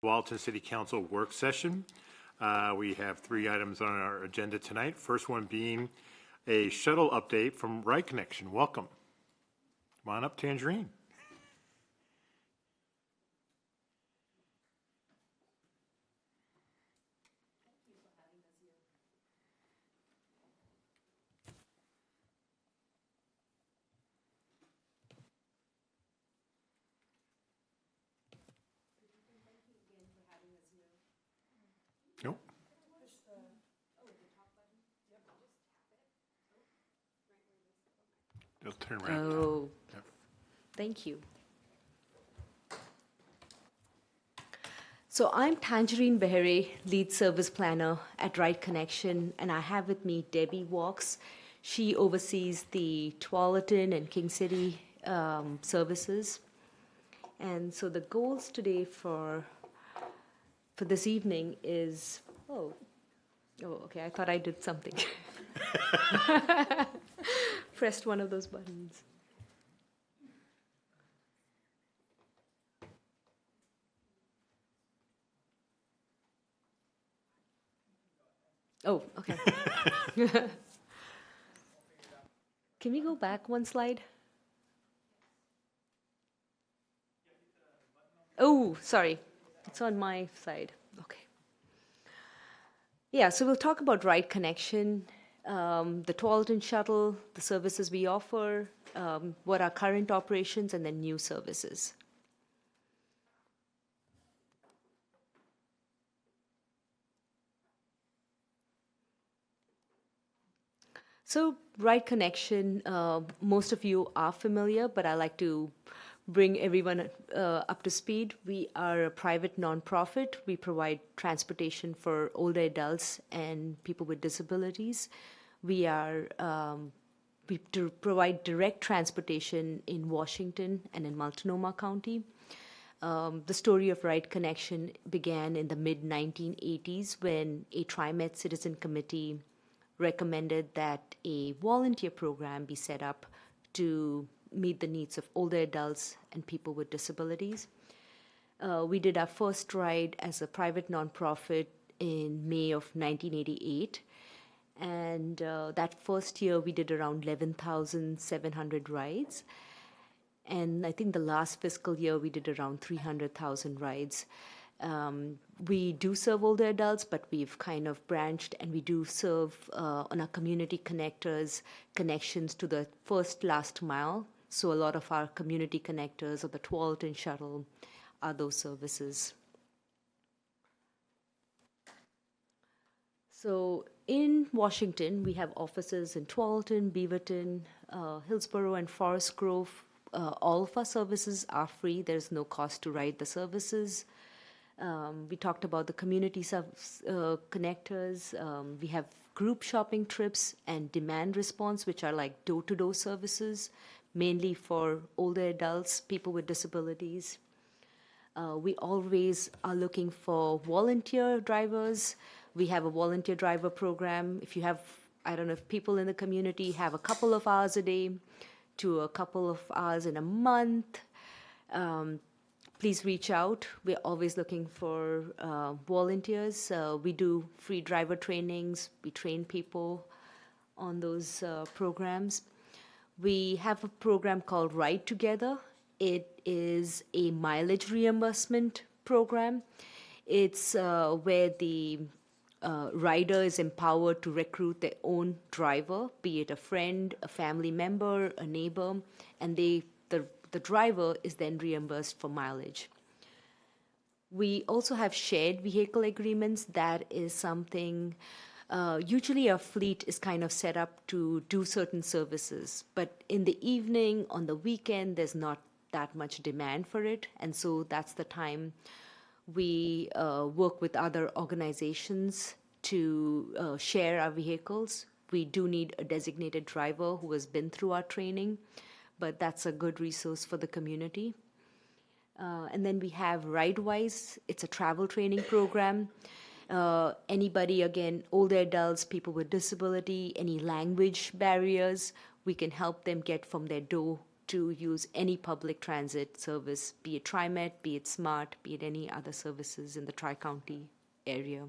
Walton City Council work session. We have 3 items on our agenda tonight. First one being a shuttle update from Ride Connection. Welcome. Come on up, Tangerine. Nope. It'll turn around. Oh, Yep. thank you. So I'm Tangerine Behere, lead service planner at Ride Connection, and I have with me Debbie Walks. She oversees the Tualatin and King City services. And so the goals today for this evening is, okay, I thought I did something. Pressed one of those buttons. Oh, okay. Can we go back one slide? Oh, sorry. It's on my side. Okay. Yeah, so we'll talk about Ride Connection, the Tualatin Shuttle, the services we offer, what are current operations, and then new services. So, Ride Connection, most of you are familiar, but I like to bring everyone up to speed. We are a private nonprofit. We provide transportation for older adults and people with disabilities. We provide direct transportation in Washington and in Multnomah County. The story of Ride Connection began in the mid-1980s when a TriMet Citizen Committee recommended that a volunteer program be set up to meet the needs of older adults and people with disabilities. We did our first ride as a private nonprofit in May of 1988. And that first year, we did around 11,700 rides. And I think the last fiscal year, we did around 300,000 rides. We do serve older adults, but we've kind of branched, and we do serve on our community connectors, connections to the first last mile. So a lot of our community connectors or the Tualatin Shuttle are those services. So in Washington, we have offices in Tualatin, Beaverton, Hillsborough, and Forest Grove. All of our services are free. There's no cost to ride the services. We talked about the community connectors. We have group shopping trips and demand response, which are like door-to-door services, mainly for older adults, people with disabilities. We always are looking for volunteer drivers. We have a volunteer driver program. If you have, I don't know, if people in the community have a couple of hours a day to a couple of hours in a month, please reach out. We're always looking for volunteers. We do free driver trainings. We train people on those programs. We have a program called Ride Together. It is a mileage reimbursement program. It's where the rider is empowered to recruit their own driver, be it a friend, a family member, a neighbor, and the driver is then reimbursed for mileage. We also have shared vehicle agreements. That is something, usually our fleet is kind of set up to do certain services, but in the evening, on the weekend, there's not that much demand for it, and so that's the time we work with other organizations to share our vehicles. We do need a designated driver who has been through our training, but that's a good resource for the community. And then we have RideWise. It's a travel training program. Anybody, again, older adults, people with disability, any language barriers, we can help them get from their door to use any public transit service, be it TriMet, be it SMART, be it any other services in the Tri-County area.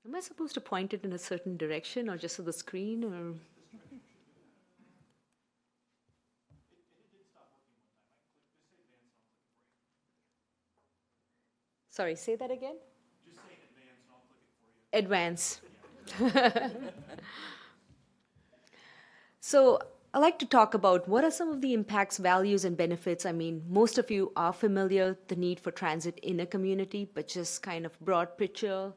Am I supposed to point it in a certain direction or just to the screen or? Sorry, say that again? Just say advance and I'll click it for you. Advance. So I like to talk about what are some of the impacts, values, and benefits. I mean, most of you are familiar the need for transit in a community, but just kind of broad picture,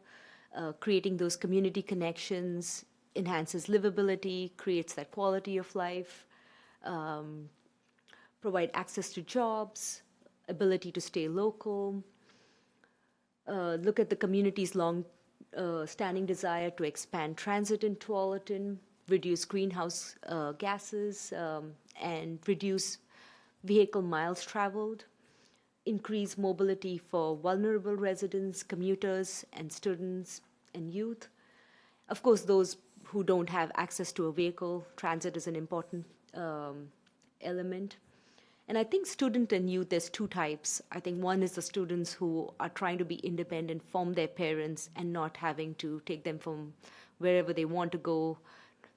creating those community connections, enhances livability, creates that quality of life, provide access to jobs, ability to stay local, look at the community's long standing desire to expand transit in Tualatin, reduce greenhouse gases, and reduce vehicle miles traveled, increase mobility for vulnerable residents, commuters, and students and youth. Of course, those who don't have access to a vehicle, transit is an important element. And I think student and youth, there's two types. I think one is the students who are trying to be independent from their parents and not having to take them from wherever they want to go.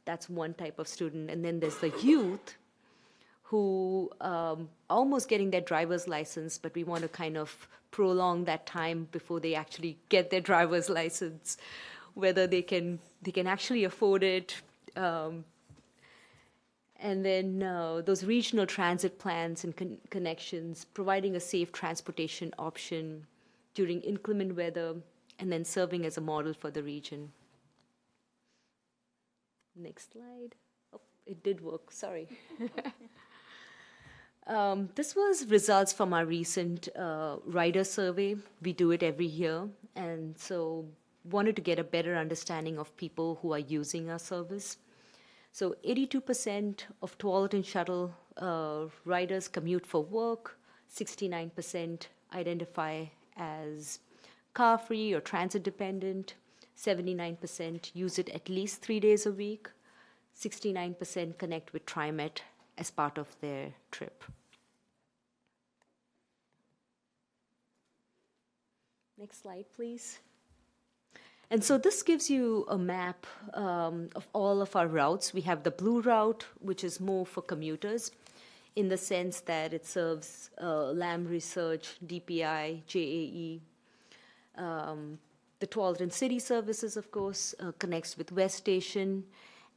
That's one type of student. And then there's the youth who almost getting their driver's license, but we want to kind of prolong that time before they actually get their driver's license, whether they can actually afford it. And then those regional transit plans and connections, providing a safe transportation option during inclement weather, and then serving as a model for the region. Next slide. Oh, it did work, sorry. This was results from our recent rider survey. We do it every year, and so wanted to get a better understanding of people who are using our service. So 82% of Tualatin Shuttle riders commute for work, 69% identify as car-free or transit-dependent, 79% use it at least 3 days a week, 69% connect with TriMet as part of their trip. Next slide, please. And so this gives you a map of all of our routes. We have the blue route, which is more for commuters, in the sense that it serves Lamb Research, DPI, JAE. The Tualatin City Services, of course, connects with West Station.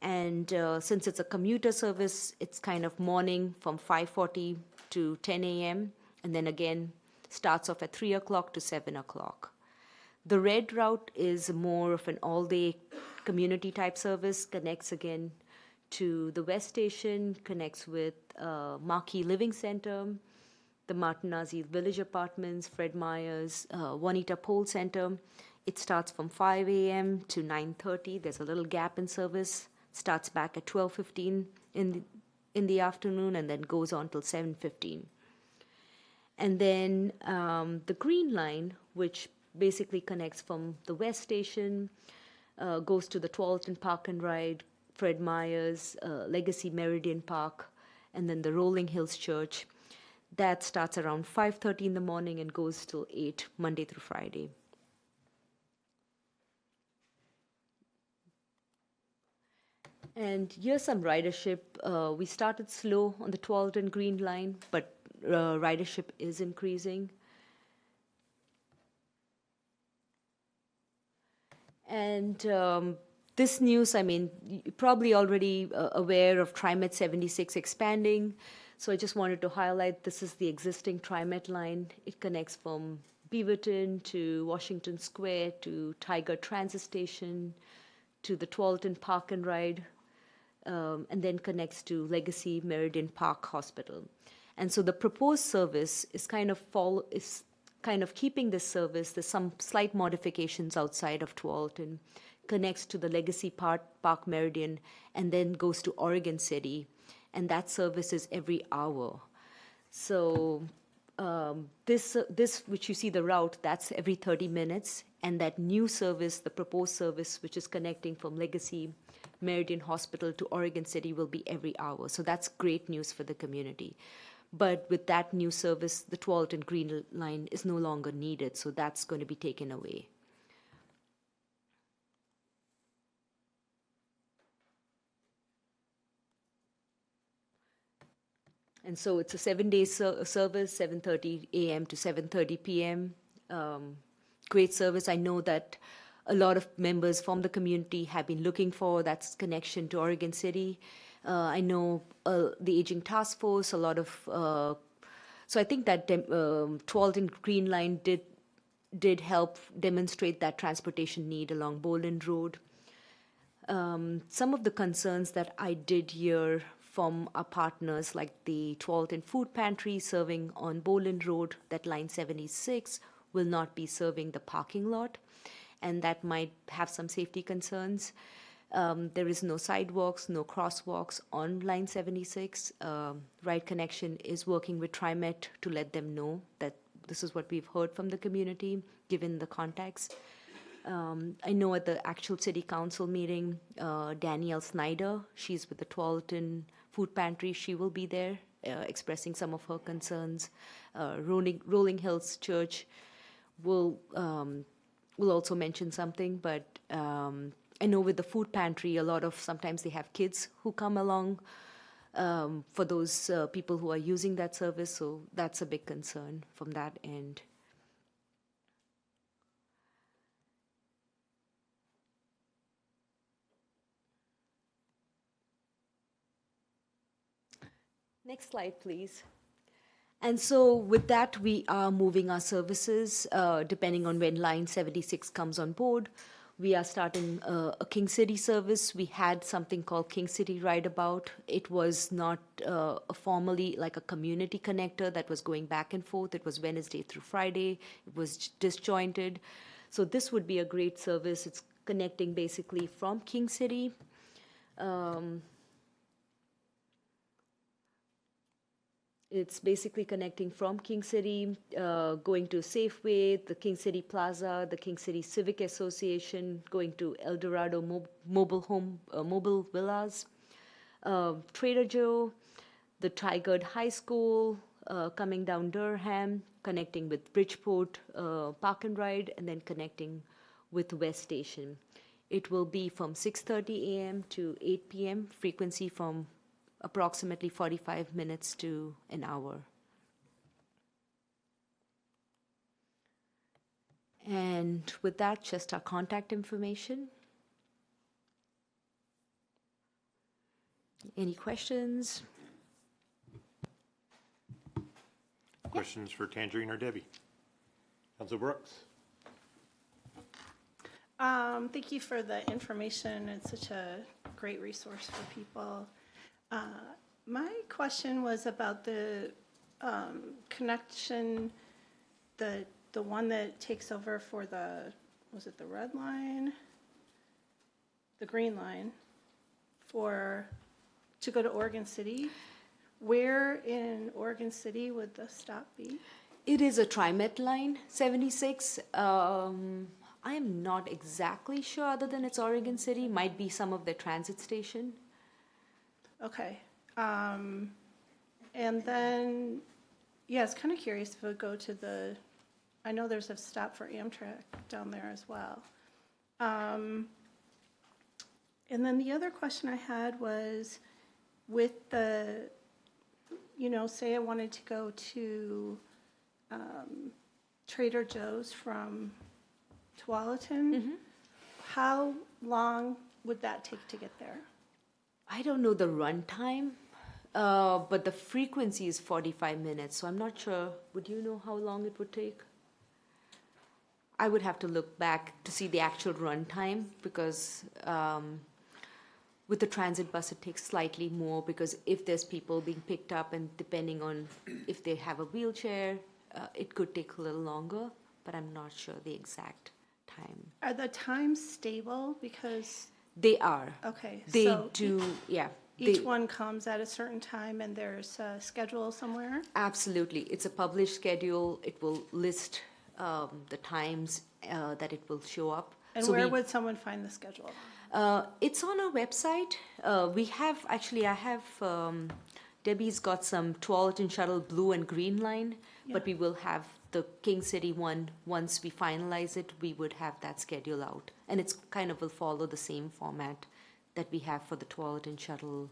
And since it's a commuter service, it's kind of morning from 5:40 to 10 a.m. And then again, starts off at 3 o'clock to 7 o'clock. The red route is more of an all-day community type service, connects again to the West Station, connects with Marquee Living Center, the Martinazzi Village Apartments, Fred Meyer's, Juanita Pole Center. It starts from 5 a.m. to 9:30. There's a little gap in service. Starts back at 12:15 in the afternoon and then goes on till 7:15. And then the green line, which basically connects from the West Station, goes to the Tualatin Park and Ride, Fred Meyer's, Legacy Meridian Park, and then the Rolling Hills Church. That starts around 5:30 in the morning and goes till 8, Monday through Friday. And here's some ridership. We started slow on the Tualatin Green Line, but ridership is increasing. And this news, I mean, you're probably already aware of TriMet 76 expanding. So I just wanted to highlight this is the existing TriMet line. It connects from Beaverton to Washington Square to Tiger Transit Station to the Tualatin Park and Ride, and then connects to Legacy Meridian Park Hospital. And so the proposed service is kind of keeping this service. There's some slight modifications outside of Tualatin, connects to the Legacy Park Meridian, and then goes to Oregon City. And that service is every hour. So this which you see the route, that's every 30 minutes. And that new service, the proposed service, which is connecting from Legacy Meridian Hospital to Oregon City, will be every hour. So that's great news for the community. But with that new service, the Tualatin Green Line is no longer needed. So that's going to be taken away. And so it's a 7-day service, 7:30 a.m. to 7:30 p.m. Great service. I know that a lot of members from the community have been looking for that connection to Oregon City. I know the Aging Task Force, a lot of. So I think that Tualatin Green Line did help demonstrate that transportation need along Boland Road. Some of the concerns that I did hear from our partners, like the Tualatin Food Pantry serving on Boland Road, that line 76 will not be serving the parking lot, and that might have some safety concerns. There is no sidewalks, no crosswalks on line 76. Ride Connection is working with TriMet to let them know that this is what we've heard from the community, given the context. I know at the actual city council meeting, Danielle Snyder, she's with the Tualatin Food Pantry, she will be there expressing some of her concerns. Rolling Hills Church will also mention something, but I know with the food pantry, sometimes they have kids who come along for those people who are using that service, so that's a big concern from that end. Next slide, please. And so with that, we are moving our services depending on when line 76 comes on board. We are starting a King City service. We had something called King City Rideabout. It was not formally like a community connector that was going back and forth. It was Wednesday through Friday. It was disjointed. So this would be a great service. It's connecting basically from King City. It's basically connecting from King City, going to Safeway, the King City Plaza, the King City Civic Association, going to El Dorado Mobile Villas, Trader Joe, the Tigard High School, coming down Durham, connecting with Bridgeport Park and Ride, and then connecting with West Station. It will be from 6:30 a.m. to 8 p.m., frequency from approximately 45 minutes to an hour. And with that, just our contact information. Any questions? Questions for Tangerine or Debbie? Council Brooks? Thank you for the information. It's such a great resource for people. My question was about the connection, the one that takes over for was it the red line? The green line to go to Oregon City. Where in Oregon City would the stop be? It is a TriMet line, 76. I am not exactly sure, other than it's Oregon City. Might be some of the transit station. Okay. And then, yeah, I was kind of curious if it would go to I know there's a stop for Amtrak down there as well. And then the other question I had was with say I wanted to go to Trader Joe's from Tualatin, how long would that take to get there? I don't know the run time, but the frequency is 45 minutes, so I'm not sure. Would you know how long it would take? I would have to look back to see the actual run time, because with the transit bus, it takes slightly more, because if there's people being picked up and depending on if they have a wheelchair, it could take a little longer, but I'm not sure the exact time. Are the times stable? Because They are. okay, They so do, yeah. each one comes at a certain time and there's a schedule somewhere? Absolutely. It's a published schedule. It will list the times that it will show up. And So where we- would someone find the schedule? It's on our website. I have, Debbie's got some Tualatin Shuttle blue and green line, but we will have the King City one, once we finalize it, we would have that schedule out. And it's kind of will follow the same format that we have for the Tualatin Shuttle,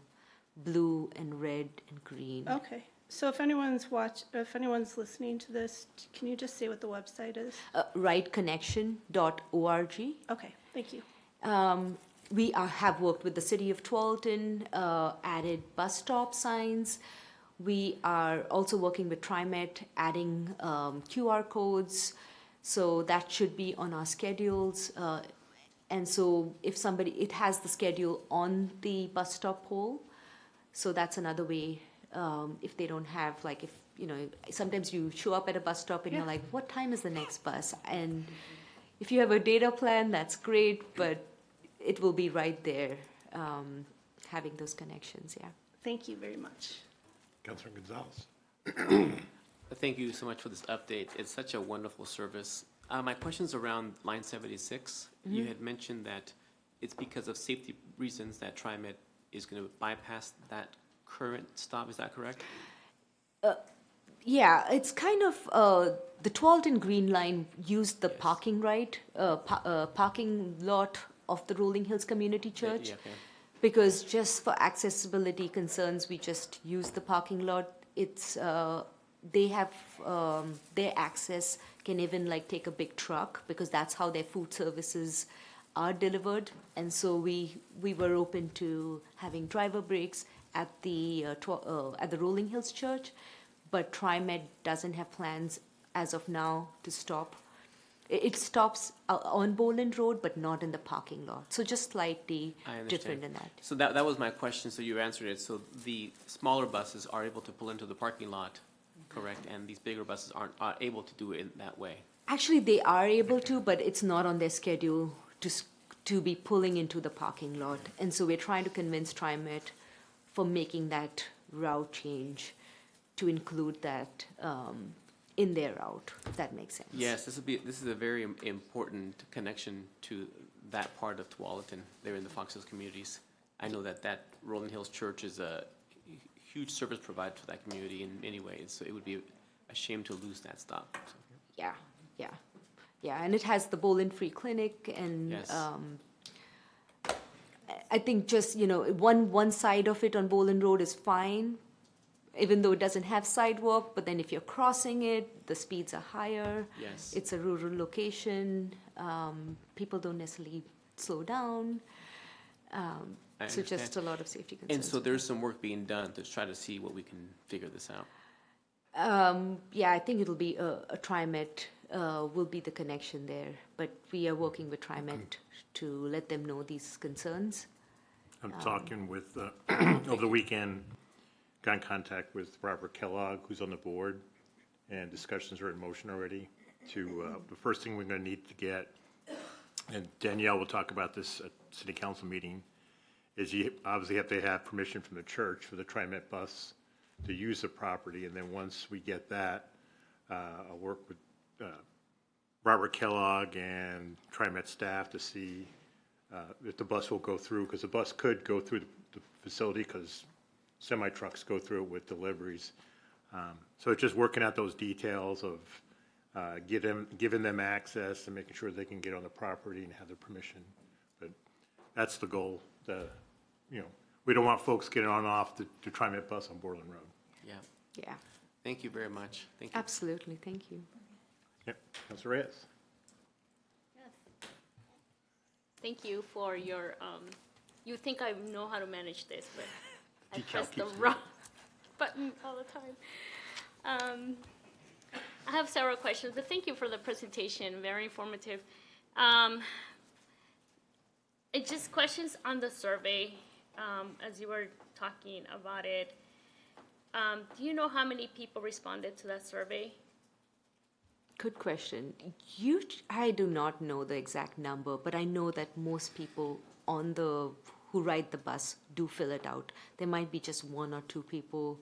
blue and red and green. Okay, so if anyone's listening to this, can you just say what the website is? Rightconnection.org. Okay, thank you. We have worked with the city of Tualatin, added bus stop signs. We are also working with TriMet, adding QR codes. So that should be on our schedules. And so if somebody, it has the schedule on the bus stop pole. So that's another way, if they don't have, like, if, you know, sometimes you show up at a bus stop and you're like, what time is the next bus? And if you have a data plan, that's great, but it will be right there, having those connections, yeah. Thank you very much. Councilor Gonzalez. Thank you so much for this update. It's such a wonderful service. My question's around line 76. You had mentioned that it's because of safety reasons that TriMet is going to bypass that current stop. Is that correct? Yeah, it's kind of, the Tualatin Green Line used the parking parking lot of the Rolling Hills Community Church. Yeah, okay. Because just for accessibility concerns, we just use the parking lot. It's, they have, their access can even like take a big truck because that's how their food services are delivered. And so we were open to having driver breaks at the Rolling Hills Church, but TriMet doesn't have plans as of now to stop. It stops on Boland Road, but not in the parking lot. So just slightly I understand. different in that. So that was my question, so you answered it. So the smaller buses are able to pull into the parking lot, correct? And these bigger buses aren't able to do it in that way. Actually, they are able to, but it's not on their schedule to be pulling into the parking lot. And so we're trying to convince TriMet for making that route change to include that in their route, if that makes sense. Yes, this is a very important connection to that part of Tualatin. They're in the Fox Hills communities. I know that Rolling Hills Church is a huge service provider for that community in many ways. So it would be a shame to lose that stop. So, Yeah, and it has the Boland Free Clinic, and yes. I think just, you know, one side of it on Boland Road is fine, even though it doesn't have sidewalk, but then if you're crossing it, the speeds are higher. Yes. It's a rural location, people don't necessarily slow down. I So just understand. a lot of safety concerns. And so there's some work being done to try to see what we can figure this out. Yeah, I think it'll be a TriMet will be the connection there, but we are working with TriMet to let them know these concerns. I'm talking with, over the weekend, got in contact with Robert Kellogg, who's on the board, and discussions are in motion already to, the first thing we're gonna need to get, and Danielle will talk about this at city council meeting, is you obviously have to have permission from the church for the TriMet bus to use the property, and then once we get that, I'll work with Robert Kellogg and TriMet staff to see if the bus will go through, because the bus could go through the facility, because semi-trucks go through it with deliveries. So it's just working out those details of giving them access and making sure they can get on the property and have their permission. But that's the goal. We don't want folks getting on and off the TriMet bus on Borland Road. Yeah. Yeah, Thank you very much. Thank you. absolutely, thank you. Yep, Councilor Reyes. Thank you for your, you think I know how to manage this, but I Decal press the keeps wrong button all the time. I have several questions, but thank you for the presentation, very informative. It's just questions on the survey, as you were talking about it. Do you know how many people responded to that survey? Good question. I do not know the exact number, but I know that most people who ride the bus do fill it out. There might be just one or two people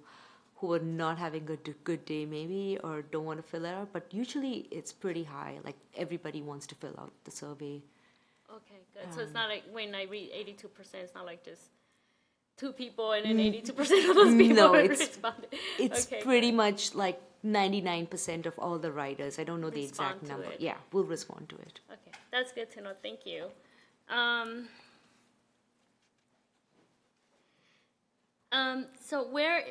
who are not having a good day maybe, or don't want to fill it out, but usually it's pretty high, like everybody wants to fill out the survey. Okay, good. So it's not like when I read 82%, it's not like just two people and then 82% of those people No, it's- responded. It's Okay, pretty good. much like 99% of all the riders. I don't know the Respond exact to number. it. Yeah, we'll respond to it. Okay, that's good to know. Thank you. So where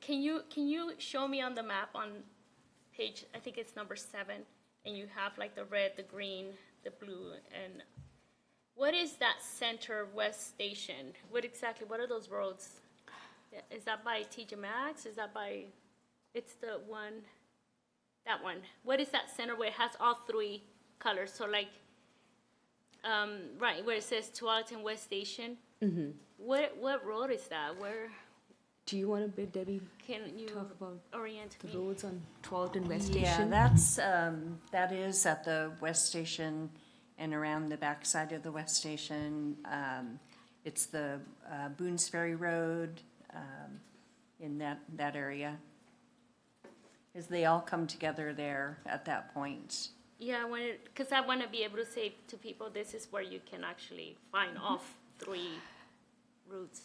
can you show me on the map on page, I think it's number 7, and you have like the red, the green, the blue, and what is that Center West Station? What are those roads? Is that by TJ Maxx? Is that by? It's the one. That one. What is that center where it has all 3 colors? So like, right where it says Tualatin West Station. Mm-hmm. What road is that? Where Do you want to bid, Debbie, can you talk about orient the me? roads on Tualatin West Yeah, Station? that is at the West Station and around the backside of the West Station. It's the Boones Ferry Road in that area. As they all come together there at that point. Yeah, because I want to be able to say to people, this is where you can actually find off 3 routes.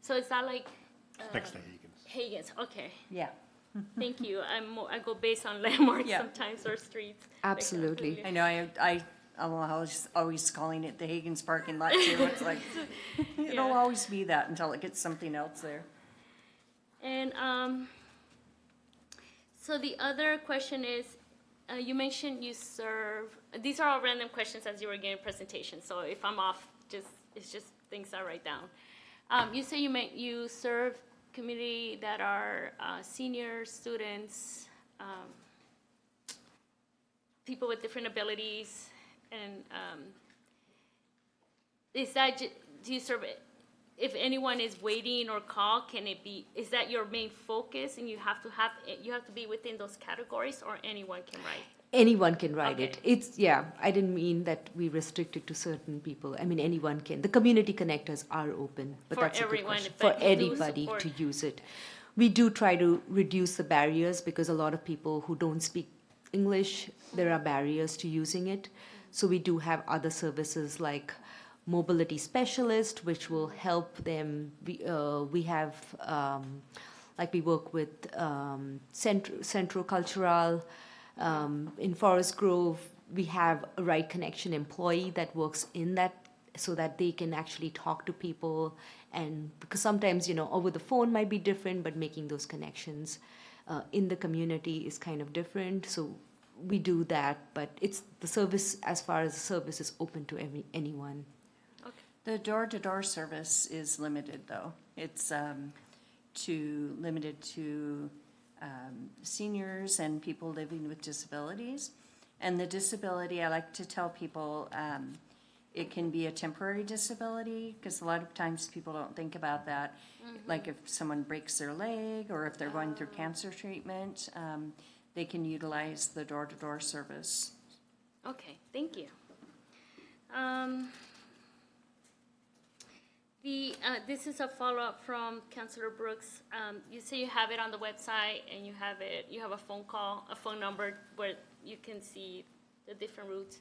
So is that like Next to Higgins. Hagen's? Okay, Yeah. thank you. I go based on landmarks Yeah. sometimes or streets. Absolutely. I know, I'm always calling it the Hagen's parking lot too. It's like, it'll Yeah. always be that until it gets something else there. And so the other question is, you mentioned you serve, these are all random questions as you were giving presentation, so if I'm off, it's just things I write down. You say you serve community that are seniors, students, people with different abilities, and is that, do you serve it? If anyone is waiting or call, can it be, is that your main focus and you have to be within those categories, or anyone can write? Anyone can ride Okay. it. It's, yeah, I didn't mean that we restrict it to certain people. I mean, anyone can. The community connectors are open, but For that's a good everyone, question. but For you do anybody support- to use it. We do try to reduce the barriers because a lot of people who don't speak English, there are barriers to using it. So we do have other services like mobility specialist, which will help them. We have, like we work with Centro Cultural. In Forest Grove, we have a Right Connection employee that works in that so that they can actually talk to people. And because sometimes, over the phone might be different, but making those connections in the community is kind of different. So we do that, but it's the service, as far as the service is open to anyone. The door-to-door service is limited, though. It's limited to seniors and people living with disabilities. And the disability, I like to tell people, it can be a temporary disability, because a lot of times people don't think about that. Like if someone breaks their leg, or if they're going through cancer treatment, they can utilize the door-to-door service. Okay, thank you. This is a follow-up from Councilor Brooks. You say you have it on the website, and you have a phone number where you can see the different routes.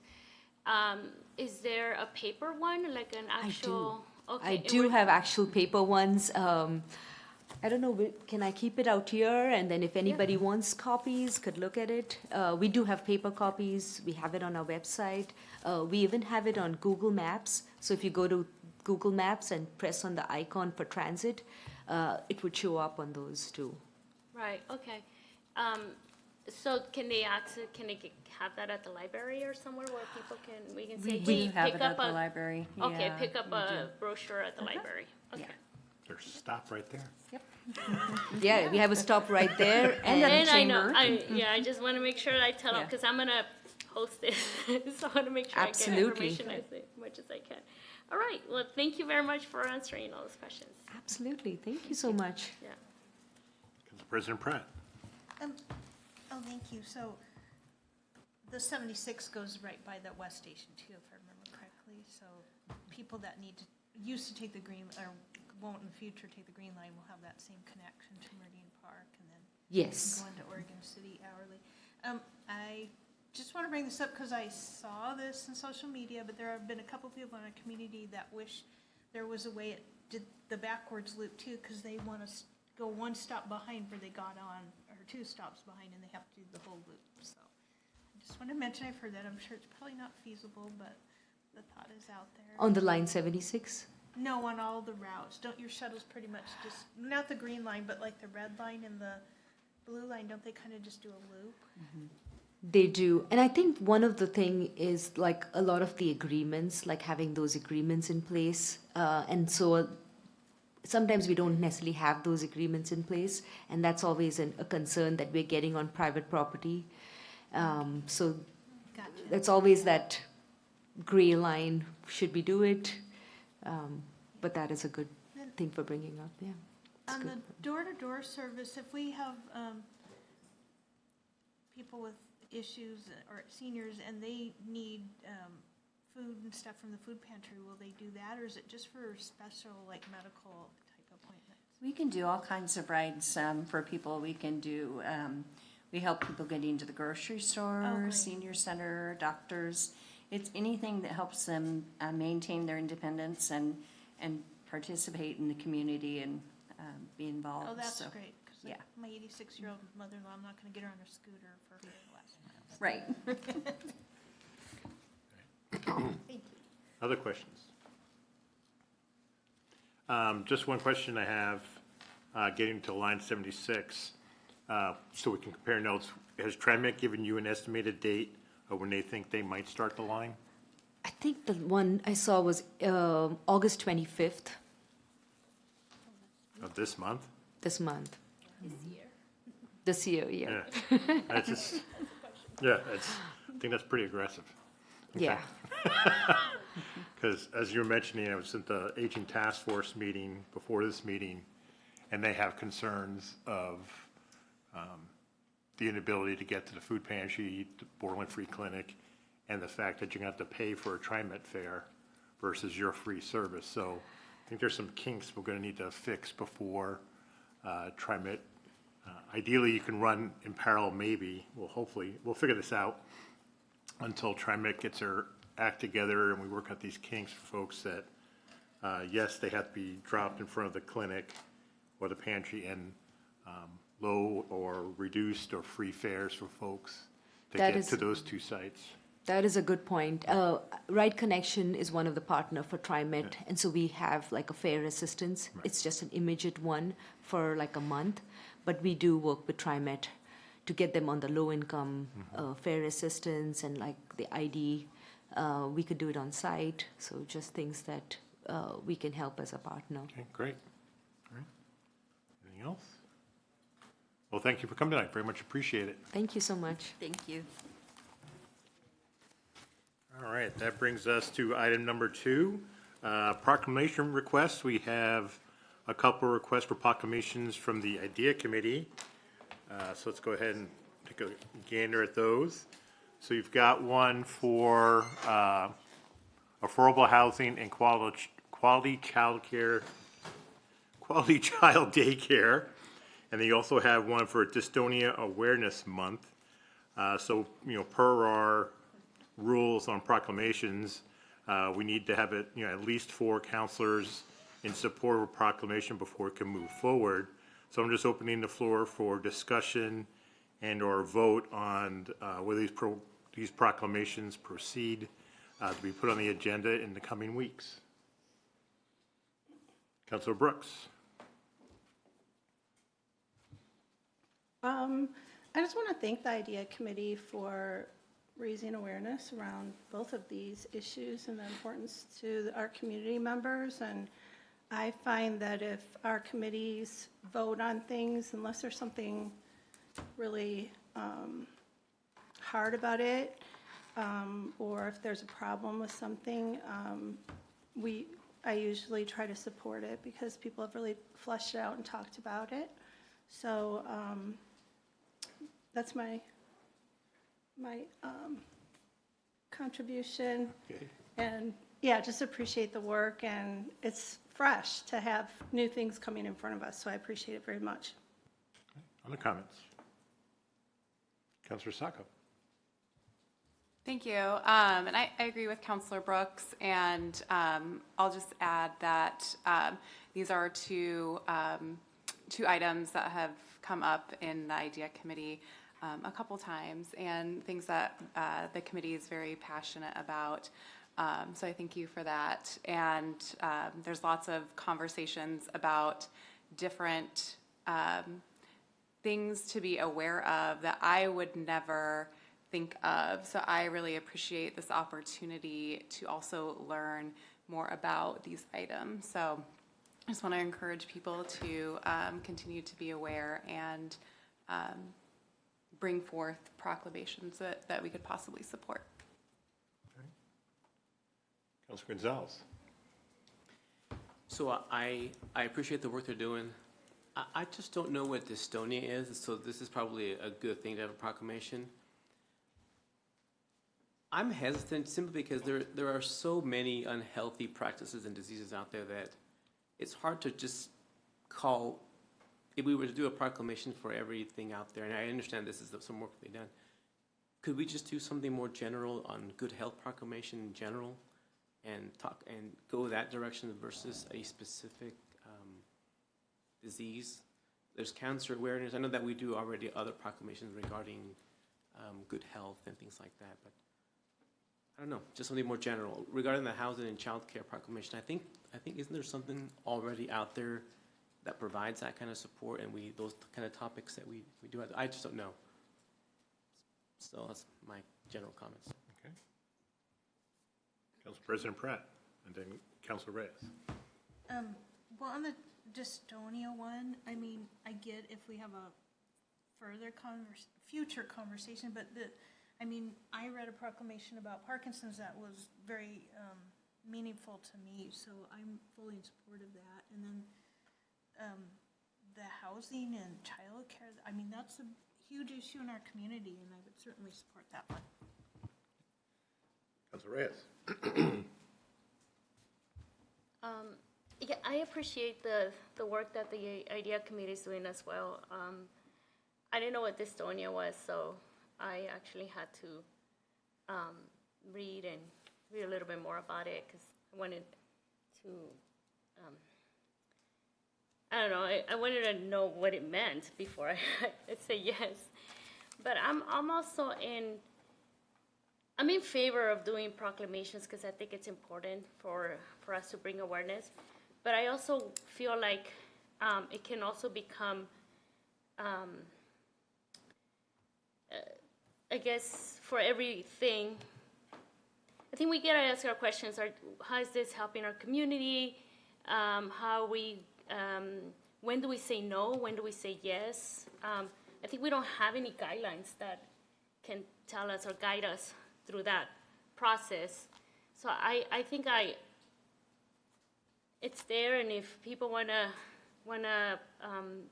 Is there a paper one, like an actual? Okay, I and do we're- have actual paper ones. I don't know, can I keep it out here? And then if anybody wants copies, could look at it. We do have paper copies. We have it on our website. We even have it on Google Maps. So if you go to Google Maps and press on the icon for transit, it would show up on those too. Right, okay. So can they have that at the library or somewhere where people we can say, We hey, do have pick it up at the a, library. okay, Yeah, pick up we a do. brochure at the library, okay. There's a stop right there. Yeah, we have a stop right there. And And at the And I know, chamber. I just want to make sure I tell them, Yeah. because I'm gonna host this, so I want to make sure I get Absolutely. information as much as I can. All right, well, thank you very much for answering all those questions, absolutely, thank you so much. yeah. Council President Pratt. Thank you. So the 76 goes right by the West Station too, if I remember correctly. So people that need to used to take the green, or won't in the future take the green line, will have that same connection to Meridian Park and then Yes. go into Oregon City hourly. I just want to bring this up because I saw this in social media, but there have been a couple people in our community that wish there was a way it did the backwards loop too, because they want to go one stop behind where they got on, or two stops behind, and they have to do the whole loop, so. I just want to mention, I've heard that, I'm sure it's probably not feasible, but the thought is out there. On the line 76? No, on all the routes, don't your shuttles pretty much just, not the green line, but like the red line and the blue line, don't they kind of just do a loop? They do. And I think one of the thing is like a lot of the agreements, like having those agreements in place. And so sometimes we don't necessarily have those agreements in place. And that's always a concern that we're getting on private property. So Gotcha. that's always that gray line. Should we do it? But that is a good thing for bringing up. Yeah. it's On good. the door-to-door service, if we have people with issues or seniors and they need food and stuff from the food pantry, will they do that? Or is it just for special, like, medical type appointments? We can do all kinds of rides for people. We can do, we help people get into the grocery store, great. senior center, doctors. It's anything that helps them maintain their independence and participate in the community and be involved. Oh, that's So, great, because yeah. my 86-year-old mother-in-law, I'm not going to get her on her scooter for the last mile. Right. Thank you. Other questions? Just one question I have, getting to line 76, so we can compare notes. Has TriMet given you an estimated date of when they think they might start the line? I think the one I saw was August 25th Of this month? this month. This year. This year, yeah. Yeah. That's just, yeah, I think that's pretty aggressive. Yeah. Because as you were mentioning, I was at the Aging Task Force meeting before this meeting, and they have concerns of the inability to get to the food pantry, the Borderland Free Clinic, and the fact that you're going to have to pay for a TriMet fare versus your free service. So I think there's some kinks we're going to need to fix before TriMet. Ideally, you can run in parallel, maybe. Well, hopefully, we'll figure this out until TriMet gets their act together and we work out these kinks for folks that, yes, they have to be dropped in front of the clinic or the pantry, and low or reduced or free fares for folks to That get is- to those two sites. That is a good point. Ride Connection is one of the partner for TriMet, and so we have like a fare assistance. It's just an immediate one for like a month, but we do work with TriMet to get them on the low-income fare assistance and like the ID. We could do it on site, so just things that we can help as a partner. Okay, great. All right. Anything else? Well, thank you for coming tonight. Very much appreciate it. Thank you so much. Thank you. All right, that brings us to item number 2, proclamation requests. We have a couple of requests for proclamations from the IDEA Committee. So let's go ahead and take a gander at those. So you've got one for affordable housing and quality child daycare. And then you also have one for Dystonia Awareness Month. So, per our rules on proclamations, we need to have it, at least 4 counselors in support of a proclamation before it can move forward. So I'm just opening the floor for discussion and/or vote on whether these proclamations proceed to be put on the agenda in the coming weeks. Councilor Brooks. I just want to thank the IDEA Committee for raising awareness around both of these issues and the importance to our community members. And I find that if our committees vote on things, unless there's something really hard about it, or if there's a problem with something, I usually try to support it because people have really fleshed it out and talked about it. So that's my contribution. Okay. And yeah, just appreciate the work, and it's fresh to have new things coming in front of us, so I appreciate it very much. Other comments? Councilor Sacco? Thank you. And I agree with Councilor Brooks, and I'll just add that these are two items that have come up in the IDEA committee a couple times, and things that the committee is very passionate about. So I thank you for that. And there's lots of conversations about different things to be aware of that I would never think of. So I really appreciate this opportunity to also learn more about these items. So I just want to encourage people to continue to be aware and bring forth proclamations that we could possibly support. Councilor Gonzalez? So I appreciate the work they're doing. I just don't know what dystonia is, so this is probably a good thing to have a proclamation. I'm hesitant simply because there are so many unhealthy practices and diseases out there that it's hard to just call, if we were to do a proclamation for everything out there, and I understand this is some work to be done, could we just do something more general on good health proclamation in general and talk and go that direction versus a specific disease? There's cancer awareness. I know that we do already other proclamations regarding good health and things like that, but I don't know, just something more general. Regarding the housing and child care proclamation, I think isn't there something already out there that provides that kind of support and those kind of topics that we do? I just don't know. So that's my general comments. Okay. Council President Pratt, and then Councilor Reyes. Well, on the dystonia one, I mean, I get if we have a further future conversation, but I read a proclamation about Parkinson's that was very meaningful to me, so I'm fully in support of that. And then the housing and childcare, that's a huge issue in our community, and I would certainly support that one. Councilor Reyes? Yeah, I appreciate the work that the IDEA committee is doing as well. I didn't know what dystonia was, so I actually had to read a little bit more about it because I wanted to, I don't know, I wanted to know what it meant before I say yes. But I'm also I'm in favor of doing proclamations because I think it's important for us to bring awareness. But I also feel like it can also become, I guess, for everything. I think we gotta ask our questions: how is this helping our community? When do we say no? When do we say yes? I think we don't have any guidelines that can tell us or guide us through that process. So I think it's there, and if people wanna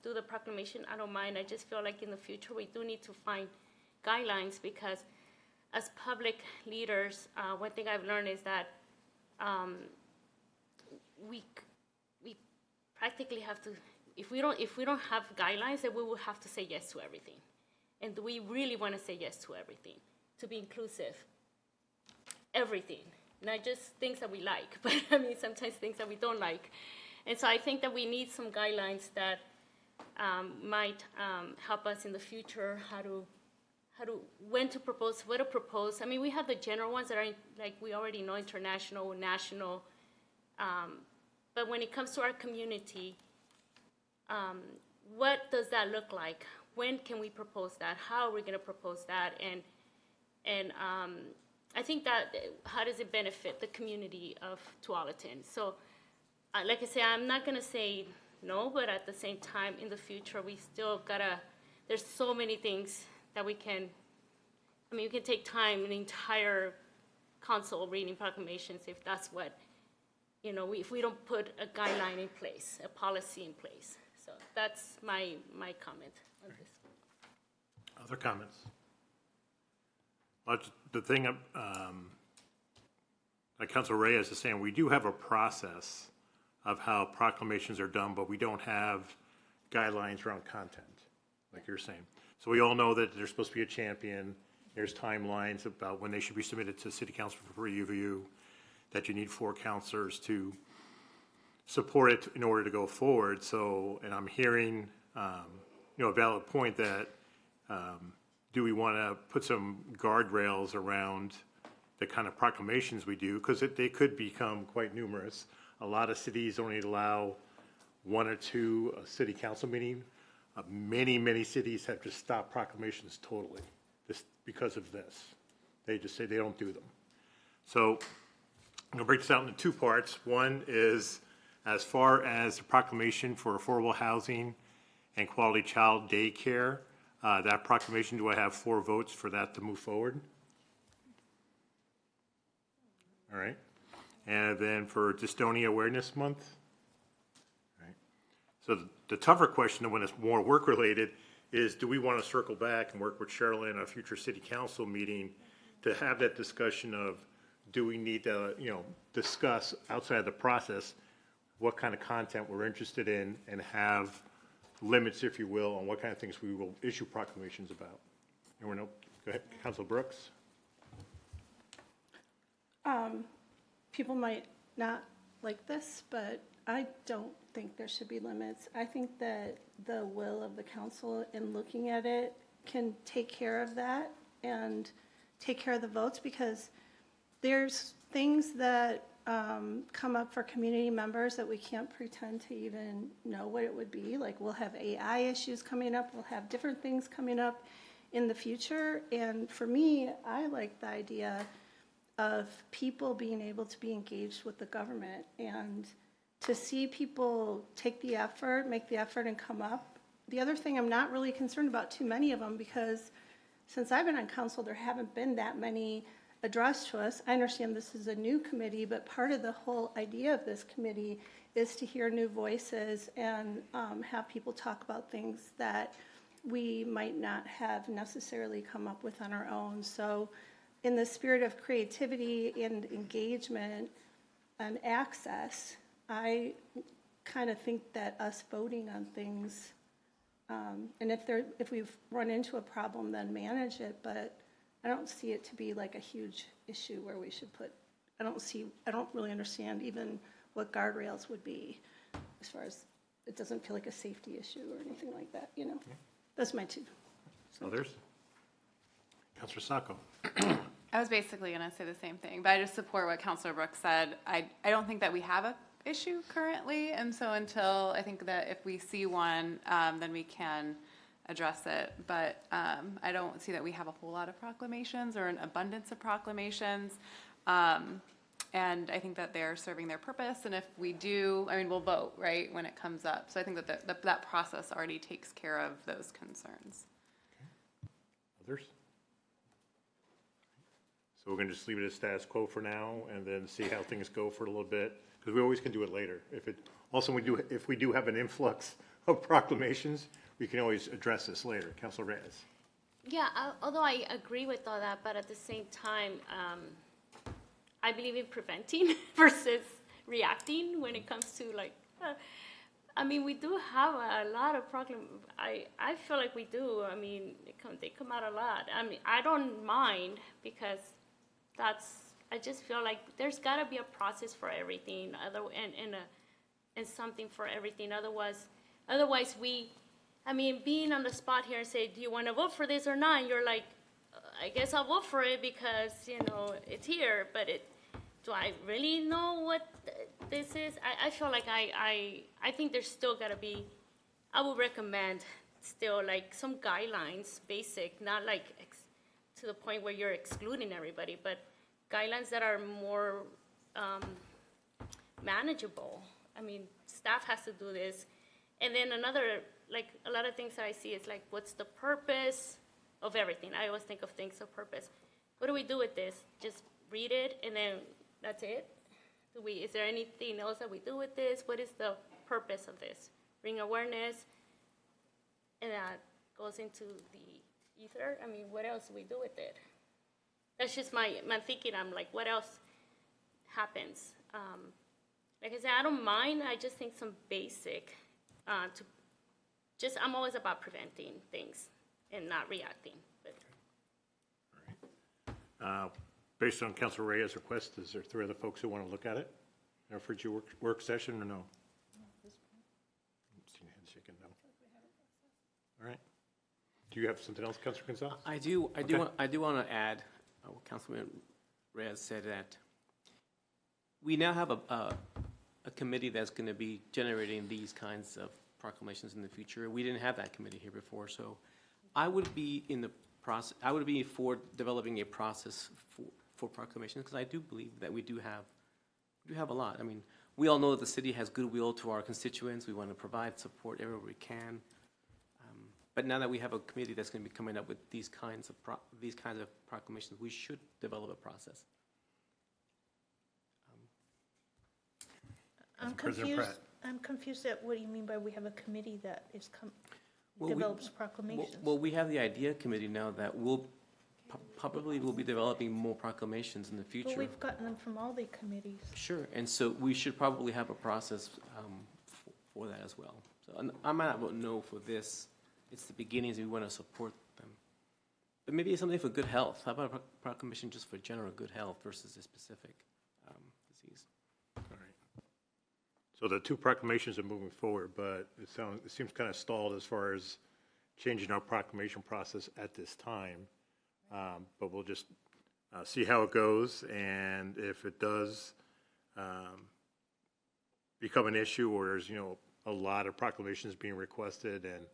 do the proclamation, I don't mind. I just feel like in the future we do need to find guidelines because as public leaders, one thing I've learned is that we practically have to, if we don't have guidelines, then we will have to say yes to everything. And do we really want to say yes to everything? To be inclusive, everything, not just things that we like, but sometimes things that we don't like. And so I think that we need some guidelines that might help us in the future, when to propose, what to propose. We have the general ones that are, like we already know, international, national, but when it comes to our community, what does that look like? When can we propose that? How are we going to propose that? And I think that how does it benefit the community of Tualatin? So, like I say, I'm not going to say no, but at the same time, in the future, we still there's so many things that we can take time, an entire council reading proclamations if that's what, if we don't put a guideline in place, a policy in place. So that's my comment on this. Other comments? Well, the thing, like Council Reyes is saying, we do have a process of how proclamations are done, but we don't have guidelines around content, like you're saying. So we all know that there's supposed to be a champion. There's timelines about when they should be submitted to City Council for review, that you need 4 counselors to support it in order to go forward. So, and I'm hearing, a valid point that, do we want to put some guardrails around the kind of proclamations we do? Because they could become quite numerous. A lot of cities only allow 1 or 2 a city council meeting. Many cities have just stopped proclamations totally, just because of this. They just say they don't do them. So I'm going to break this out into 2 parts. One is as far as the proclamation for affordable housing and quality child daycare, that proclamation, do I have 4 votes for that to move forward? All right. And then for Dystonia Awareness Month. All right. So the tougher question, when it's more work-related, is do we want to circle back and work with Sherilyn on a future city council meeting to have that discussion of, do we need to, discuss outside of the process what kind of content we're interested in and have limits, if you will, on what kind of things we will issue proclamations about. Anyone else? Go ahead, Councilor Brooks. People might not like this, but I don't think there should be limits. I think that the will of the council in looking at it can take care of that and take care of the votes, because there's things that come up for community members that we can't pretend to even know what it would be. Like, we'll have AI issues coming up, we'll have different things coming up in the future. And for me, I like the idea of people being able to be engaged with the government, and to see people take the effort, make the effort, and come up. The other thing, I'm not really concerned about too many of them, because since I've been on council, there haven't been that many addressed to us. I understand this is a new committee, but part of the whole idea of this committee is to hear new voices and have people talk about things that we might not have necessarily come up with on our own. So in the spirit of creativity and engagement and access, I kind of think that us voting on things, and if we've run into a problem, then manage it, but I don't see it to be like a huge issue where we should put, I don't really understand even what guardrails would be, as far as, it doesn't feel like a safety issue or anything like that, That's my 2. Others? Councilor Sacco. I was basically going to say the same thing, but I just support what Councilor Brooks said. I don't think that we have a issue currently, and so until, I think that if we see one, then we can address it. But I don't see that we have a whole lot of proclamations or an abundance of proclamations. And I think that they're serving their purpose, and if we do, we'll vote, right, when it comes up. So I think that that process already takes care of those concerns. Others? So we're going to just leave it as status quo for now, and then see how things go for a little bit, because we always can do it later. If we do have an influx of proclamations, we can always address this later. Councilor Reyes. Yeah, although I agree with all that, but at the same time, I believe in preventing versus reacting when it comes to we do have a lot of I feel like we do. They come out a lot. I don't mind, because I just feel like there's got to be a process for everything, and something for everything. Otherwise being on the spot here and say, do you want to vote for this or not? And you're like, I guess I'll vote for it because, it's here. But do I really know what this is? I feel like I think there's still got to be, I would recommend still some guidelines, basic, not to the point where you're excluding everybody, but guidelines that are more manageable. Staff has to do this. And then another, a lot of things that I see is what's the purpose of everything? I always think of things of purpose. What do we do with this? Just read it and then that's it? Is there anything else that we do with this? What is the purpose of this? Bring awareness, and that goes into the ether. What else do we do with it? That's just my thinking. I'm like, what else? happens. Like I said, I don't mind, I just think some basic, I'm always about preventing things and not reacting. But Based on Councilor Reyes' request, is there 3 other folks who want to look at it for your work session or no? Seen hands shaking, no. All right. Do you have something else, Councilor Gonzalez? I do Okay. want to add, what Councilman Reyes said, that we now have a committee that's going to be generating these kinds of proclamations in the future. We didn't have that committee here before, so I would be in the process, I would be for developing a process for proclamations, because I do believe that we do have a lot. I mean, we all know that the city has goodwill to our constituents. We want to provide support everywhere we can. But now that we have a committee that's going to be coming up with these kinds of proclamations, we should develop a process. I'm President confused, Pratt. I'm confused at what do you mean by we have a committee that is Well, we- develops proclamations? Well, we have the idea committee now that will probably will be developing more proclamations in the But future. we've gotten them from all the committees. Sure, and so we should probably have a process for that as well. So I might not know for this, it's the beginnings, we want to support them. But maybe it's something for good health. How about a proclamation just for general good health versus a specific disease? All right. So the 2 proclamations are moving forward, but it seems kind of stalled as far as changing our proclamation process at this time. But we'll just see how it goes, and if it does become an issue, or there's, a lot of proclamations being requested, and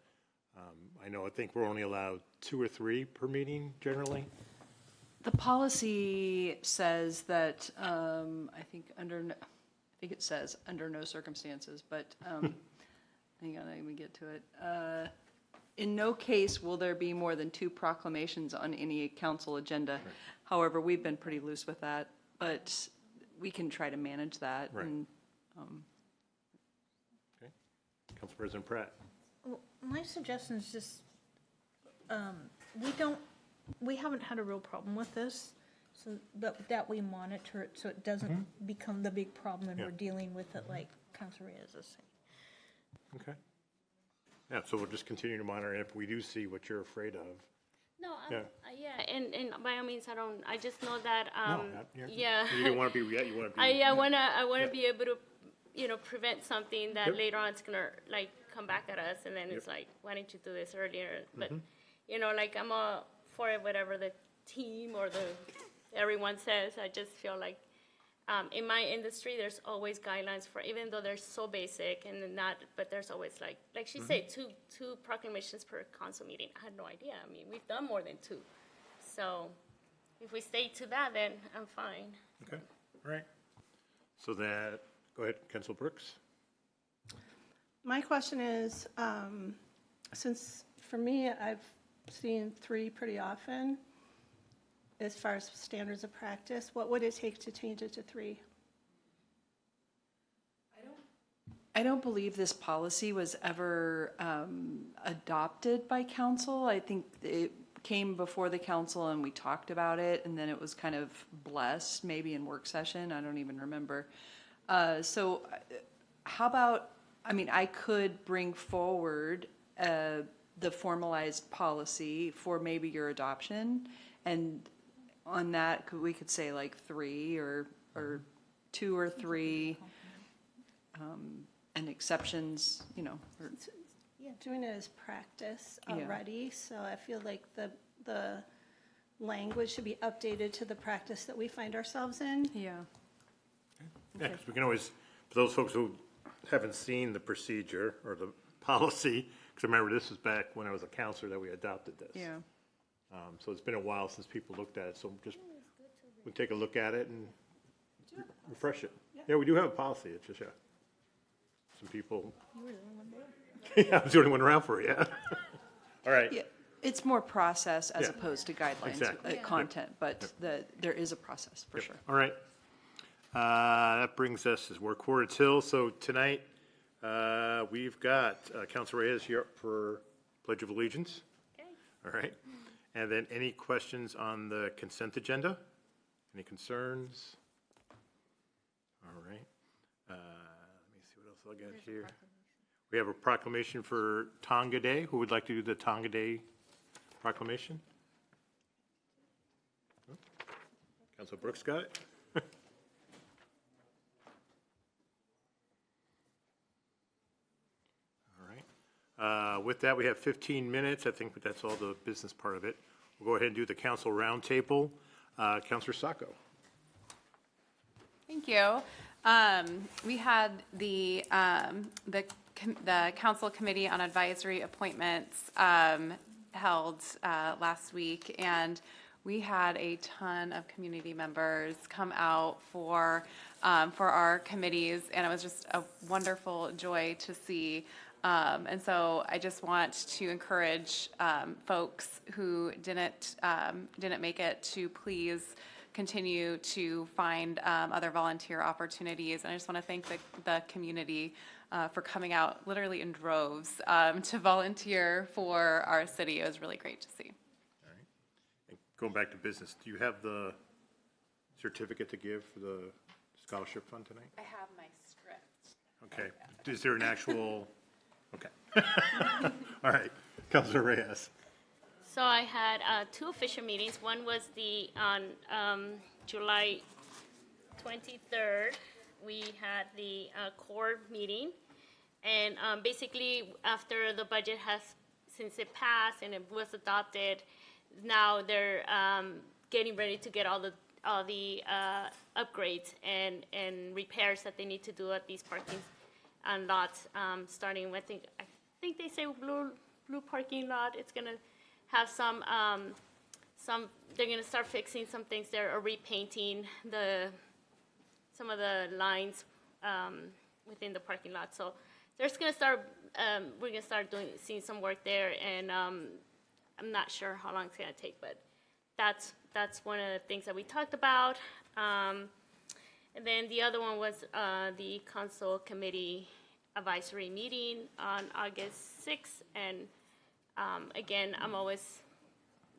I think we're only allowed 2 or 3 per meeting generally. The policy says that, I think it says under no circumstances, but, hang on, let me get to it. In no case will there be more than 2 proclamations on any council agenda. However, we've been pretty loose with that, but we can try to manage that. Right. And, Okay. Council President Pratt. Well, my suggestion is just, we haven't had a real problem with this, so, but that we monitor it so it doesn't become the big problem and Yeah. we're dealing with it like Councilor Reyes is saying. Okay. Yeah, so we'll just continue to monitor, and if we do see what you're afraid of. no, Yeah. yeah, and by all means, I just know that, You didn't want to be, you want to be. I wanna be able to, prevent something that Yep. later on it's gonna like come back at us, and then it's like, why didn't you do this earlier? But, like I'm all for it, whatever the team or everyone says. I just feel like, in my industry, there's always guidelines for, even though they're so basic and not, but there's always like she said, two proclamations per council meeting. I had no idea. I mean, we've done more than 2. So if we stay to that, then I'm fine. Okay, all right. So that, go ahead, Council Brooks. My question is, since for me, I've seen 3 pretty often, as far as standards of practice, what would it take to change it to 3? I don't believe this policy was ever adopted by council. I think it came before the council and we talked about it, and then it was kind of blessed, maybe in work session, I don't even remember. So how about, I could bring forward the formalized policy for maybe your adoption, and on that, we could say like 3 or 2 or 3, and exceptions, or Doing it as practice Yeah. already, so I feel like the language should be updated to the practice that we find ourselves in. yeah. Yeah, 'cause we can always, for those folks who haven't seen the procedure or the policy, because remember, this is back when I was a counselor that we adopted this. Yeah. So it's been a while since people looked at it, so just, we'll take a look at it and refresh it. Yeah, we do have a policy, it's just, some people. Yeah, I was the only one around for it, yeah. All right. Yeah, it's more process as Yeah. opposed to guidelines, Exactly. content, but there is a process for sure. All right. That brings us, as we're Quartz Hill, so tonight, we've got Councilor Reyes here up for Pledge of Allegiance. Okay. All right. And then any questions on the consent agenda? Any concerns? Let me see what else I got here. We have a proclamation for Tonga Day. Who would like to do the Tonga Day proclamation? Council Brooks got it? All right. With that, we have 15 minutes. I think that's all the business part of it. We'll go ahead and do the council roundtable. Councilor Sacco. Thank you. We had the Council Committee on Advisory Appointments held last week, and we had a ton of community members come out for our committees, and it was just a wonderful joy to see. And so I just want to encourage folks who didn't make it to please continue to find other volunteer opportunities. And I just want to thank the community for coming out literally in droves to volunteer for our city. It was really great to see. All right. And going back to business, do you have the certificate to give for the scholarship fund tonight? I have my script. Okay. Is there an actual? Okay. All right. Councilor Reyes. So I had two official meetings. One was on July 23rd. We had the core meeting. And basically, after the budget since it passed and it was adopted, now they're getting ready to get all the upgrades and repairs that they need to do at these parking lots, starting with, I think they say blue parking lot. It's gonna have some they're gonna start fixing some things there, or repainting some of the lines within the parking lot. So there's gonna start we're gonna start seeing some work there, and I'm not sure how long it's gonna take, but that's one of the things that we talked about. And then the other one was the council committee advisory meeting on August 6th. And again, I'm always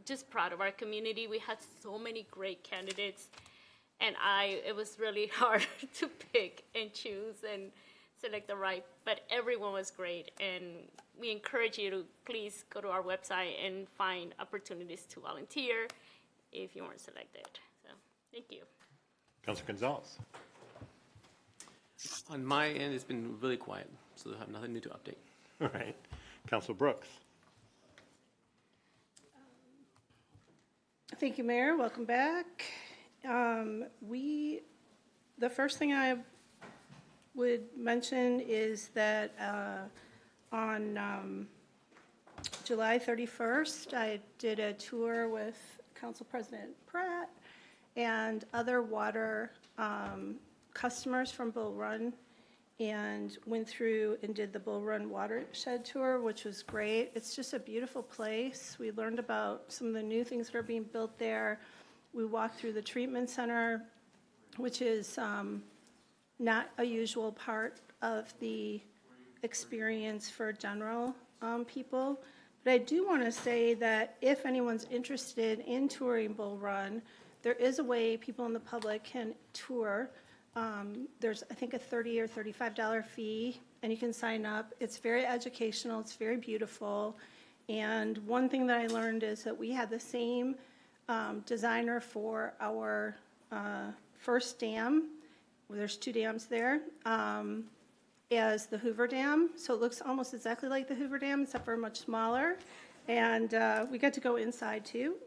just proud of our community. We had so many great candidates, and it was really hard to pick and choose and select the right, but everyone was great. And we encourage you to please go to our website and find opportunities to volunteer if you weren't selected. So, thank you. Councilor Gonzalez. On my end, it's been really quiet, so I have nothing new to update. All right. Councilor Brooks. Thank you, Mayor. Welcome back. The first thing I would mention is that on July 31st, I did a tour with Council President Pratt and other water customers from Bull Run, and went through and did the Bull Run watershed tour, which was great. It's just a beautiful place. We learned about some of the new things that are being built there. We walked through the treatment center, which is not a usual part of the experience for general people. But I do want to say that if anyone's interested in touring Bull Run, there is a way people in the public can tour. There's, I think, a $30 or $35 fee, and you can sign up. It's very educational. It's very beautiful. And one thing that I learned is that we had the same designer for our first dam. Well, there's two dams there, as the Hoover Dam. So it looks almost exactly like the Hoover Dam, except for much smaller. And we got to go inside too.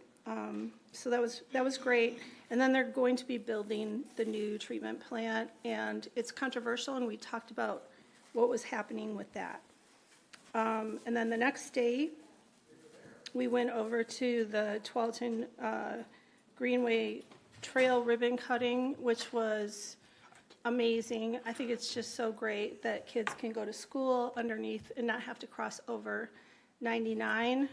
So that was great. And then they're going to be building the new treatment plant, and it's controversial, and we talked about what was happening with that. And then the next day, we went over to the Tualatin Greenway Trail ribbon cutting, which was amazing. I think it's just so great that kids can go to school underneath and not have to cross over 99.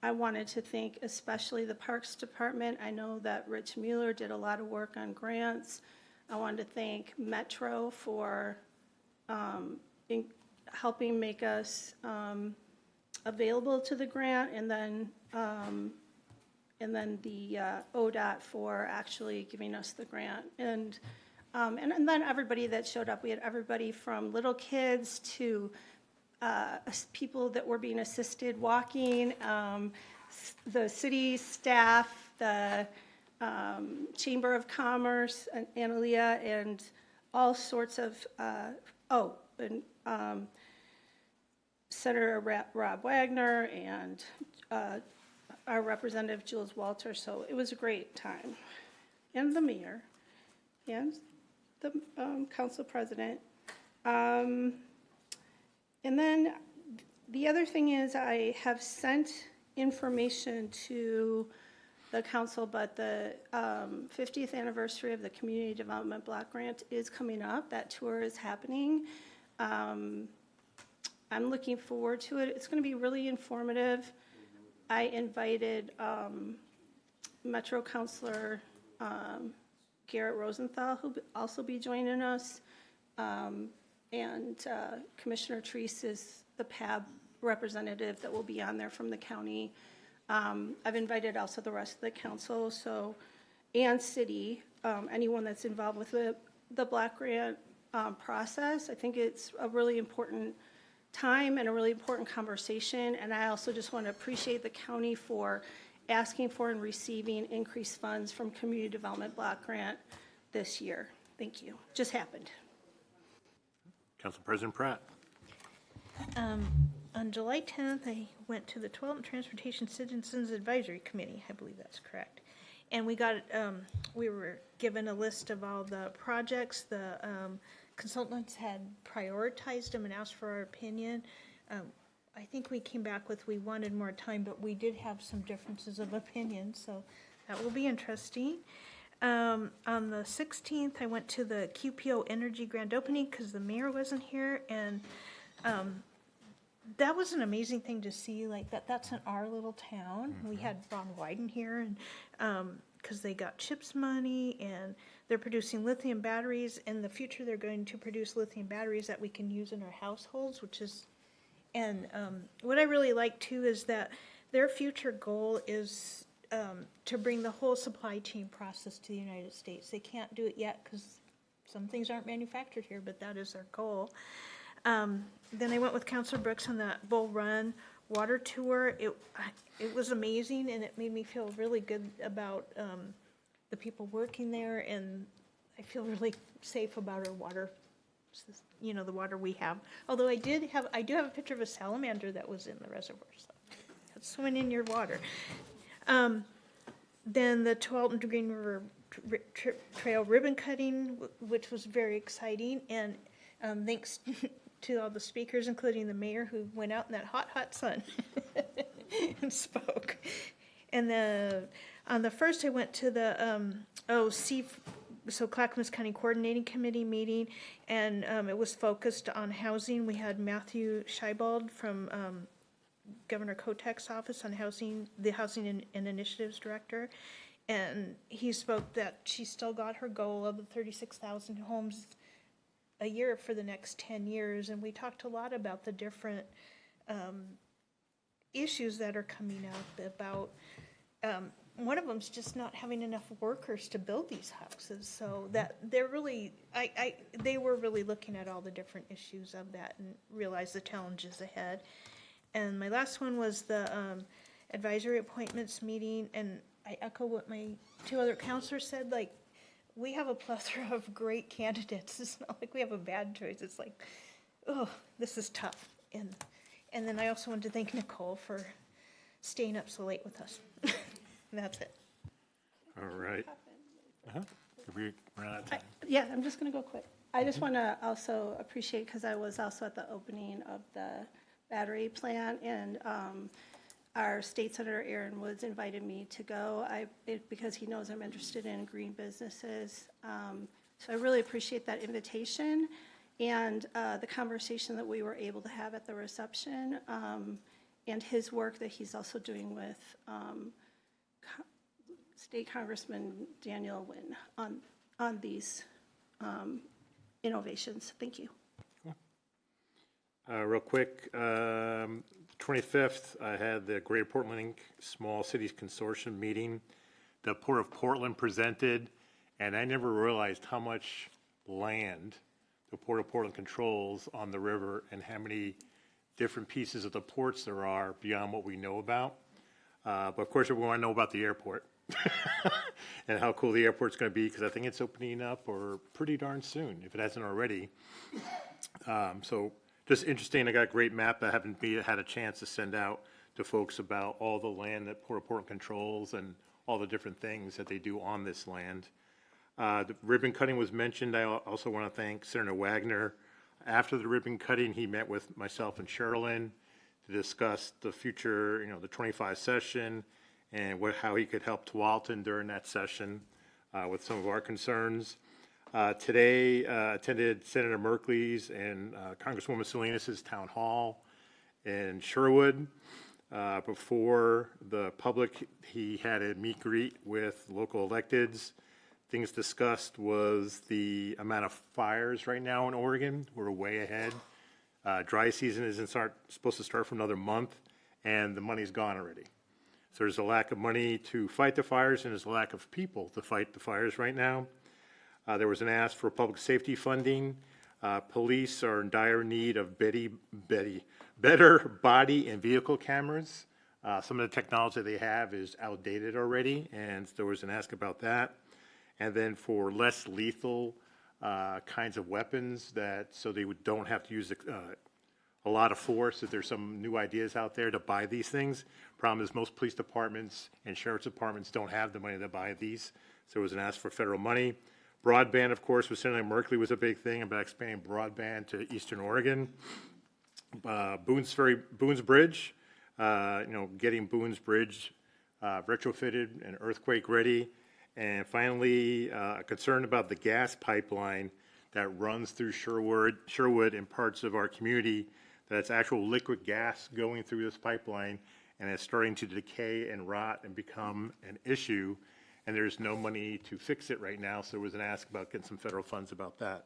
I wanted to thank especially the Parks Department. I know that Rich Mueller did a lot of work on grants. I wanted to thank Metro for helping make us available to the grant, and then the ODOT for actually giving us the grant. And And then everybody that showed up, we had everybody from little kids to people that were being assisted walking, the city staff, the Chamber of Commerce, and Analia, and all sorts of, Senator Rob Wagner and our Representative Jules Walter, so it was a great time. And the mayor, and the council president. And then the other thing is I have sent information to the council, but the 50th anniversary of the Community Development Block Grant is coming up. That tour is happening. I'm looking forward to it. It's going to be really informative. I invited Metro Councilor Garrett Rosenthal, who'll also be joining us, and Commissioner Treese is the PAB representative that will be on there from the county. I've invited also the rest of the council, and city, anyone that's involved with the Block Grant process. I think it's a really important time and a really important conversation, and I also just want to appreciate the county for asking for and receiving increased funds from Community Development Block Grant this year. Thank you. Just happened. Council President Pratt. On July 10th, I went to the Tualatin Transportation Citizens Advisory Committee, I believe that's correct. And we got, we were given a list of all the projects. The consultants had prioritized them and asked for our opinion. I think we came back with we wanted more time, but we did have some differences of opinion, so that will be interesting. On the 16th, I went to the QPO Energy grand opening because the mayor wasn't here, and that was an amazing thing to see. Like that's in our little town. We had Ron Wyden here, and because they got CHIPS money, and they're producing lithium batteries. In the future, they're going to produce lithium batteries that we can use in our households, which is, and what I really like too is that their future goal is to bring the whole supply chain process to the United States. They can't do it yet because some things aren't manufactured here, but that is their goal. Then I went with Councilor Brooks on that Bull Run water tour. It was amazing, and it made me feel really good about the people working there, and I feel really safe about our water, you know, the water we have. Although I do have a picture of a salamander that was in the reservoir, so that's swimming in your water. Then the Tualatin Green River Trail ribbon cutting, which was very exciting, and thanks to all the speakers, including the mayor, who went out in that hot sun and spoke. And on the first, I went to the Clackamas County Coordinating Committee meeting, and it was focused on housing. We had Matthew Scheibald from Governor Kotek's office on housing, the Housing and Initiatives Director, and he spoke that she still got her goal of the 36,000 homes a year for the next 10 years, and we talked a lot about the different issues that are coming up about, one of them's just not having enough workers to build these houses, so that they're really, they were really looking at all the different issues of that and realized the challenges ahead. And my last one was the advisory appointments meeting, and I echo what my two other counselors said, like, we have a plethora of great candidates. It's not like we have a bad choice. It's like, oh, this is tough. And then I also wanted to thank Nicole for staying up so late with us. And that's it. All right. We ran out of time. Yeah, I'm just going to go quick. I just want to also appreciate, because I was also at the opening of the battery plant, and our State Senator Aaron Woods invited me to go because he knows I'm interested in green businesses. So I really appreciate that invitation and the conversation that we were able to have at the reception, and his work that he's also doing with State Congressman Daniel Wynn on these innovations. Thank you. Real quick, 25th, I had the Greater Portland Inc. Small Cities Consortium meeting. The Port of Portland presented, and I never realized how much land the Port of Portland controls on the river and how many different pieces of the ports there are beyond what we know about. But of course, we want to know about the airport and how cool the airport's going to be, because I think it's opening up or pretty darn soon, if it hasn't already. So just interesting. I got a great map that I haven't had a chance to send out to folks about all the land that Port of Portland controls and all the different things that they do on this land. The ribbon cutting was mentioned. I also want to thank Senator Wagner. After the ribbon cutting, he met with myself and Sherilyn to discuss the future, the 25 session and how he could help Tualatin during that session with some of our concerns. Today, attended Senator Merkley's and Congresswoman Salinas' town hall in Sherwood. Before the public, he had a meet greet with local electeds. Things discussed was the amount of fires right now in Oregon. We're way ahead. Dry season isn't supposed to start for another month, and the money's gone already. So there's a lack of money to fight the fires, and there's a lack of people to fight the fires right now. There was an ask for public safety funding. Police are in dire need of better body and vehicle cameras. Some of the technology they have is outdated already, and there was an ask about that. And then for less lethal kinds of weapons, so they don't have to use a lot of force, if there's some new ideas out there to buy these things. Problem is most police departments and sheriff's departments don't have the money to buy these. So there was an ask for federal money. Broadband, of course, with Senator Merkley was a big thing about expanding broadband to Eastern Oregon. Boone's Bridge, getting Boone's Bridge retrofitted and earthquake ready. And finally, a concern about the gas pipeline that runs through Sherwood and parts of our community, that's actual liquid gas going through this pipeline, and it's starting to decay and rot and become an issue, and there's no money to fix it right now, so there was an ask about getting some federal funds about that.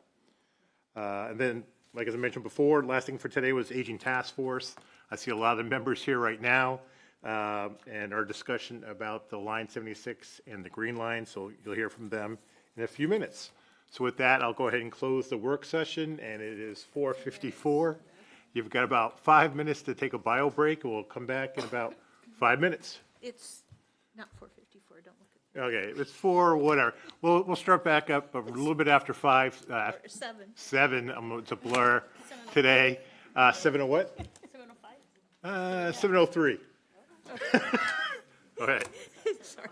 And then, like as I mentioned before, last thing for today was Aging Task Force. I see a lot of the members here right now, and our discussion about the Line 76 and the Green Line, so you'll hear from them in a few minutes. So with that, I'll go ahead and close the work session, and it is 4:54. You've got about 5 minutes to take a bio break, and we'll come back in about 5 minutes. It's not 4:54, don't look Okay, it's 4, whatever. We'll start back up a little bit after 5. at it. 7. 7, it's a blur today. 7 of what? 7:05. 7:03. Okay. Sorry.